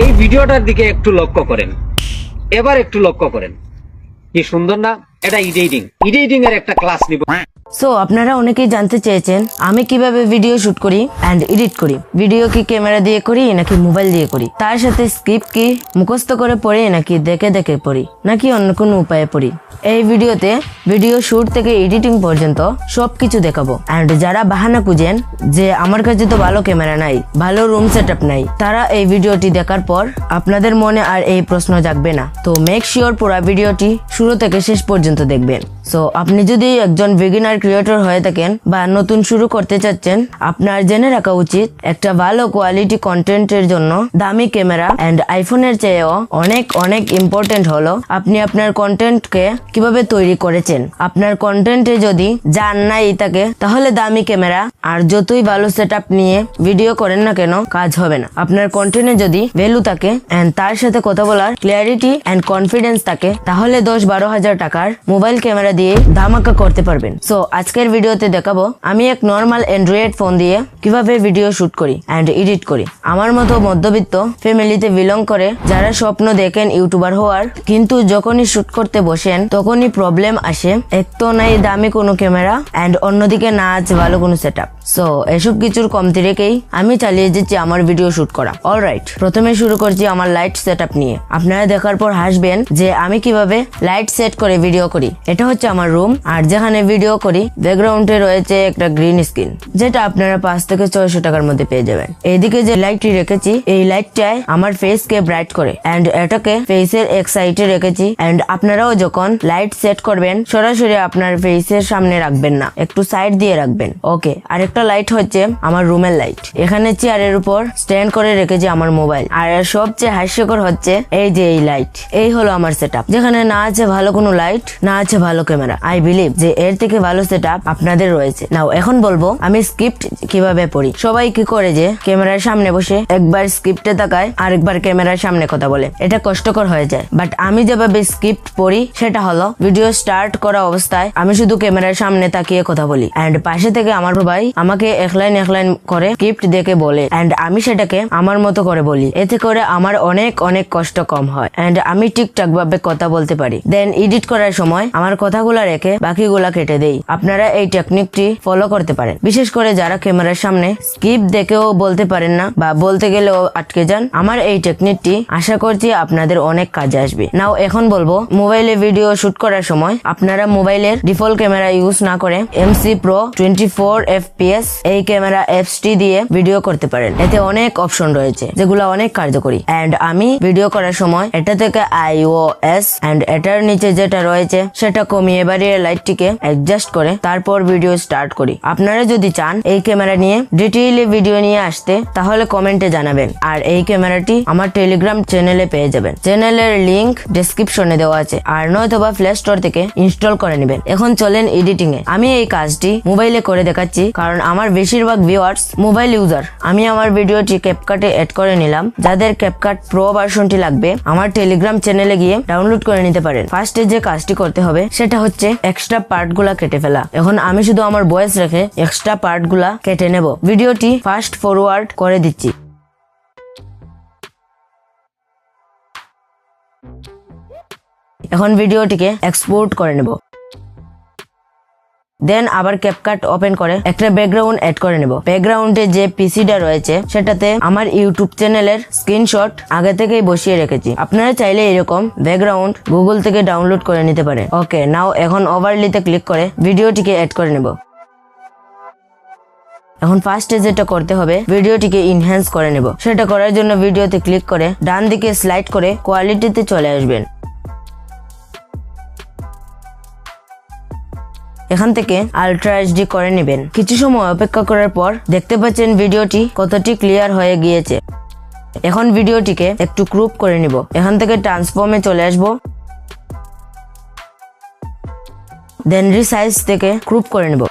এই ভিডিওটার দিকে একটু লক্ষ্য করেন, এবার একটু লক্ষ্য করেন, কি সুন্দর না? এটা এডিটিং এর একটা ক্লাস নিব। সো আপনারা অনেকেই জানতে চেয়েছেন আমি কিভাবে ভিডিও শুট করি অ্যান্ড এডিট করি। ভিডিও কি ক্যামেরা দিয়ে করি নাকি মোবাইল দিয়ে করি, তার সাথে স্ক্রিপ্ট কি মুখস্থ করে পড়ি নাকি দেখে দেখে পড়ি নাকি অন্য কোনো উপায়ে পড়ি। এই ভিডিওতে ভিডিও শুট থেকে এডিটিং পর্যন্ত সবকিছু দেখাবো। অ্যান্ড যারা বাহানা খুঁজেন যে আমার কাছে তো ভালো ক্যামেরা নাই, ভালো রুম সেটআপ নাই, তারা এই ভিডিওটি দেখার পর আপনাদের মনে আর এই প্রশ্ন জাগবে না। তো মেক শিওর পুরো ভিডিওটি শুরু থেকে শেষ পর্যন্ত দেখবেন। সো আপনি যদি একজন বিগিনার ক্রিয়েটর হয়ে থাকেন বা নতুন শুরু করতে চাচ্ছেন, আপনার জেনে রাখা উচিত একটা ভালো কোয়ালিটি কন্টেন্টের জন্য দামি ক্যামেরা এন্ড আইফোনের চেয়েও অনেক অনেক ইম্পর্টেন্ট হলো আপনি আপনার কন্টেন্টকে কিভাবে তৈরি করেছেন। আপনার কন্টেন্টে যদি জান নাই থাকে তাহলে দামি ক্যামেরা আর যতই ভালো সেটআপ নিয়ে ভিডিও করেন না কেন কাজ হবে না। আপনার কন্টেন্টে যদি ভ্যালু থাকে এন্ড তার সাথে কথা বলার ক্লিয়ারিটি এন্ড কনফিডেন্স থাকে তাহলে 10-12 হাজার টাকার মোবাইল ক্যামেরা দিয়ে ধামাকা করতে পারবেন। সো আজকের ভিডিওতে দেখাবো আমি এক নর্মাল অ্যান্ড্রয়েড ফোন দিয়ে কিভাবে ভিডিও শুট করি এন্ড এডিট করি। আমার মতো মধ্যবিত্ত ফ্যামিলিতে বিলং করে যারা স্বপ্ন দেখেন ইউটিউবার হওয়ার, কিন্তু যখনই শুট করতে বসেন তখনই প্রবলেম আসে। এক তো নাই দামি কোনো ক্যামেরা এন্ড অন্যদিকে না আছে ভালো কোনো সেটআপ। সো এসব কিছুর কমতি রেখেই আমি চালিয়ে যাচ্ছি আমার ভিডিও শুট করা। অলরাইট, প্রথমে শুরু করছি আমার লাইট সেটআপ নিয়ে। আপনারা দেখার পর হাসবেন যে আমি কিভাবে লাইট সেট করে ভিডিও করি। এটা হচ্ছে আমার রুম, আর যেখানে ভিডিও করি ব্যাকগ্রাউন্ডে রয়েছে একটা গ্রিন স্ক্রিন, যেটা আপনারা 5 থেকে 600 টাকার মধ্যে পেয়ে যাবেন। এইদিকে যে লাইটটি রেখেছি এই লাইটটায় আমার ফেস কে ব্রাইট করে এন্ড এটাকে ফেসের এক সাইডে রেখেছি। এন্ড আপনারাও যখন লাইট সেট করবেন সরাসরি আপনার ফেসের সামনে রাখবেন না, একটু সাইড দিয়ে রাখবেন। ওকে, আরেকটা লাইট হচ্ছে আমার রুমের লাইট। এখানে চেয়ারের উপর স্ট্যান্ড করে রেখেছি আমার মোবাইল। আর সবচেয়ে হাস্যকর হচ্ছে এই যে এই লাইট, এই হলো আমার সেটআপ, যেখানে না আছে ভালো কোনো লাইট, না আছে ভালো ক্যামেরা। আই বিলিভ যে এর থেকে ভালো সেটআপ আপনাদের রয়েছে। নাও এখন বলবো আমি স্ক্রিপ্ট কিভাবে পড়ি। সবাই কি করে যে ক্যামেরার সামনে বসে একবার স্ক্রিপ্টে তাকায় আরেকবার ক্যামেরার সামনে কথা বলে, এটা কষ্টকর হয়ে যায়। বাট আমি যেভাবে স্ক্রিপ্ট পড়ি সেটা হলো ভিডিও স্টার্ট করা অবস্থায় আমি শুধু ক্যামেরার সামনে তাকিয়ে কথা বলি এন্ড পাশে থেকে আমার ভাই আমাকে এক লাইন করে স্ক্রিপ্ট দেখে বলে এন্ড আমি সেটাকে আমার মতো করে বলি। এতে করে আমার অনেক অনেক কষ্ট কম হয় এন্ড আমি ঠিকঠাক ভাবে কথা বলতে পারি। দেন এডিট করার সময় আমার কথাগুলা রেখে বাকিগুলা কেটে দেই। আপনারা এই টেকনিকটি ফলো করতে পারেন, বিশেষ করে যারা ক্যামেরার সামনে স্ক্রিপ্ট দেখেও বলতে পারেন না বা বলতে গেলেও আটকে যান। আমার এই টেকনিকটি আশা করছি আপনাদের অনেক কাজে আসবে। নাও এখন বলবো মোবাইলে ভিডিও শুট করার সময় আপনারা মোবাইলের ডিফল্ট ক্যামেরা ইউজ না করে MC Pro 24 FPS এই ক্যামেরা অ্যাপসটি দিয়ে ভিডিও করতে পারেন। এতে অনেক অপশন রয়েছে যেগুলো অনেক কার্যকরী এন্ড আমি ভিডিও করার সময় এটা থেকে iOS এন্ড এটার নিচে যেটা রয়েছে সেটা কমিয়ে বাড়িয়ে লাইটটিকে অ্যাডজাস্ট করে তারপর ভিডিও স্টার্ট করি। আপনারা যদি চান এই ক্যামেরা নিয়ে ডিটেইলে ভিডিও নিয়ে আসতে তাহলে কমেন্টে জানাবেন। আর এই ক্যামেরাটি আমার টেলিগ্রাম চ্যানেলে পেয়ে যাবেন, চ্যানেলের লিংক ডেসক্রিপশনে দেওয়া আছে, আর নয়তোবা প্লে স্টোর থেকে ইনস্টল করে নেবেন। এখন চলেন এডিটিং এ। আমি এই কাজটি মোবাইলে করে দেখাচ্ছি কারণ আমার বেশিরভাগ ভিউয়ার্স মোবাইল ইউজার। আমি আমার ভিডিওটি ক্যাপকাটে এড করে নিলাম। যাদের ক্যাপকাট প্রো ভার্সনটি লাগবে আমার টেলিগ্রাম চ্যানেলে গিয়ে ডাউনলোড করে নিতে পারেন। ফার্স্টে যে কাজটি করতে হবে সেটা হচ্ছে এক্সট্রা পার্ট গুলা কেটে ফেলা। এখন আমি শুধু আমার ভয়েস রেখে এক্সট্রা পার্ট গুলা কেটে নেব। ভিডিওটি ফাস্ট ফরওয়ার্ড করে দিচ্ছি। এখন ভিডিওটিকে এক্সপোর্ট করে নেব। দেন আবার ক্যাপকাট ওপেন করে একটা ব্যাকগ্রাউন্ড এড করে নেব। ব্যাকগ্রাউন্ডে যে পিসিটা রয়েছে সেটাতে আমার ইউটিউব চ্যানেলের স্ক্রিনশট আগে থেকেই বসিয়ে রেখেছি। আপনারা চাইলে এরকম ব্যাকগ্রাউন্ড গুগল থেকে ডাউনলোড করে নিতে পারেন। ওকে, নাও এখন ওভারলিতে ক্লিক করে ভিডিওটিকে এড করে নেব। এখন ফার্স্টে যেটা করতে হবে ভিডিওটিকে ইনহ্যান্স করে নেব। সেটা করার জন্য ভিডিওতে ক্লিক করে ডান দিকে স্লাইড করে কোয়ালিটিতে চলে আসবেন। এখান থেকে আলট্রা HD করে নেবেন। কিছু সময় অপেক্ষা করার পর দেখতে পাচ্ছেন ভিডিওটি কতটি ক্লিয়ার হয়ে গিয়েছে। এখন ভিডিওটিকে একটু ক্রপ করে নিব। এখান থেকে ট্রান্সফর্মে চলে আসব। দেন রিসাইজ থেকে ক্রপ করে নেব।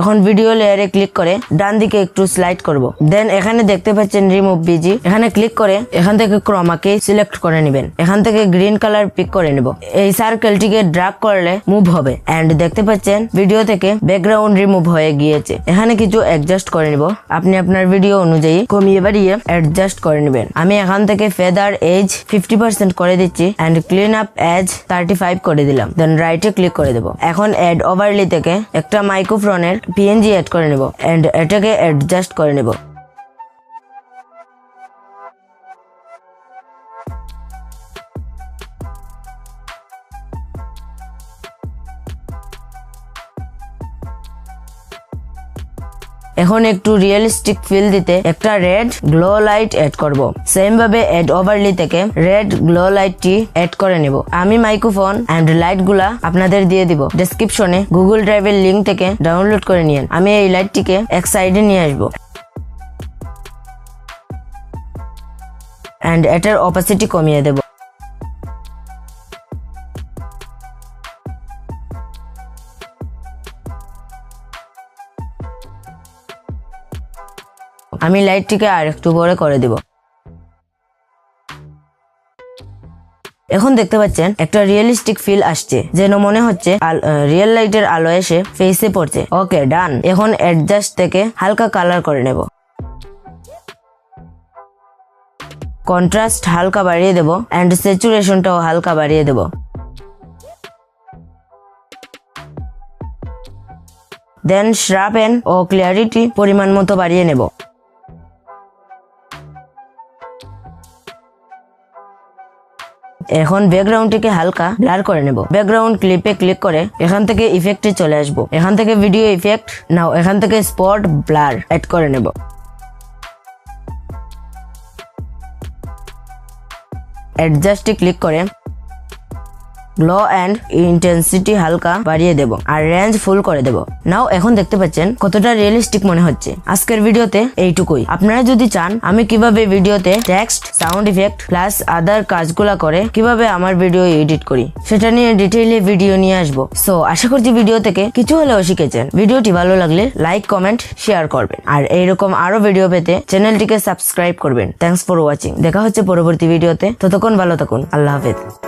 এখন ভিডিও লেয়ারে ক্লিক করে ডান দিকে একটু স্লাইড করব। দেন এখানে দেখতে পাচ্ছেন রিমুভ বিজি, এখানে ক্লিক করে এখান থেকে ক্রোমাকে সিলেক্ট করে নেবেন। এখান থেকে গ্রিন কালার পিক করে নেব। এই সার্কেলটিকে ড্র্যাগ করলে মুভ হবে এন্ড দেখতে পাচ্ছেন ভিডিও থেকে ব্যাকগ্রাউন্ড রিমুভ হয়ে গিয়েছে। এখানে কিছু অ্যাডজাস্ট করে নিব। আপনি আপনার ভিডিও অনুযায়ী কমিয়ে বাড়িয়ে অ্যাডজাস্ট করে নেবেন। আমি এখান থেকে ফেদার এজ 50% করে দিচ্ছি এন্ড ক্লিন আপ এজ 35 করে দিলাম। দেন রাইটে ক্লিক করে দেব। এখন অ্যাড ওভারলি থেকে একটা মাইক্রোফোনের পিএনজি অ্যাড করে নেব এন্ড এটাকে অ্যাডজাস্ট করে নেব। এখন একটু রিয়েলিস্টিক ফিল দিতে একটা রেড গ্লো লাইট অ্যাড করব। সেম ভাবে অ্যাড ওভারলি থেকে রেড গ্লো লাইটটি অ্যাড করে নেব। আমি মাইক্রোফোন এন্ড লাইট গুলা আপনাদের দিয়ে দিব। ডেসক্রিপশনে গুগল ড্রাইভের লিংক থেকে ডাউনলোড করে নিন। আমি এই লাইটটিকে এক সাইডে নিয়ে আসবো এন্ড এটার অপাসিটি কমিয়ে দেব। আমি লাইটটিকে আর একটু বড় করে দিব। এখন দেখতে পাচ্ছেন একটা রিয়েলিস্টিক ফিল আসছে, যেন মনে হচ্ছে রিয়েল লাইটের আলো এসে ফেসে পড়ছে। ওকে ডান। এখন অ্যাডজাস্ট থেকে হালকা কালার করে নেব। কন্ট্রাস্ট হালকা বাড়িয়ে দেব এন্ড স্যাচুরেশনটাও হালকা বাড়িয়ে দেব। দেন শার্পেন ও ক্লিয়ারিটি পরিমাণ মতো বাড়িয়ে নেব। এখন ব্যাকগ্রাউন্ডটিকে হালকা ব্লার করে নেব। ব্যাকগ্রাউন্ড ক্লিপে ক্লিক করে এখান থেকে ইফেক্টে চলে আসব। এখান থেকে ভিডিও ইফেক্ট নাও এখান থেকে স্পট ব্লার অ্যাড করে নেব। অ্যাডজাস্টে ক্লিক করে গ্লো এন্ড ইন্টেন্সিটি হালকা বাড়িয়ে দেব আর রেঞ্জ ফুল করে দেব। নাও এখন দেখতে পাচ্ছেন কতটা রিয়েলিস্টিক মনে হচ্ছে। আজকের ভিডিওতে এইটুকুই। আপনারা যদি চান আমি কিভাবে ভিডিওতে টেক্সট, সাউন্ড ইফেক্ট প্লাস আদার কাজগুলা করে কিভাবে আমার ভিডিও এডিট করি সেটা নিয়ে ডিটেইলে ভিডিও নিয়ে আসবো। সো আশা করছি ভিডিও থেকে কিছু হলেও শিখেছেন। ভিডিওটি ভালো লাগলে লাইক, কমেন্ট, শেয়ার করবেন আর এইরকম আরো ভিডিও পেতে চ্যানেলটিকে সাবস্ক্রাইব করবেন। Thanks for watching. দেখা হচ্ছে পরবর্তী ভিডিওতে। ততক্ষণ ভালো থাকুন। আল্লাহ হাফেজ।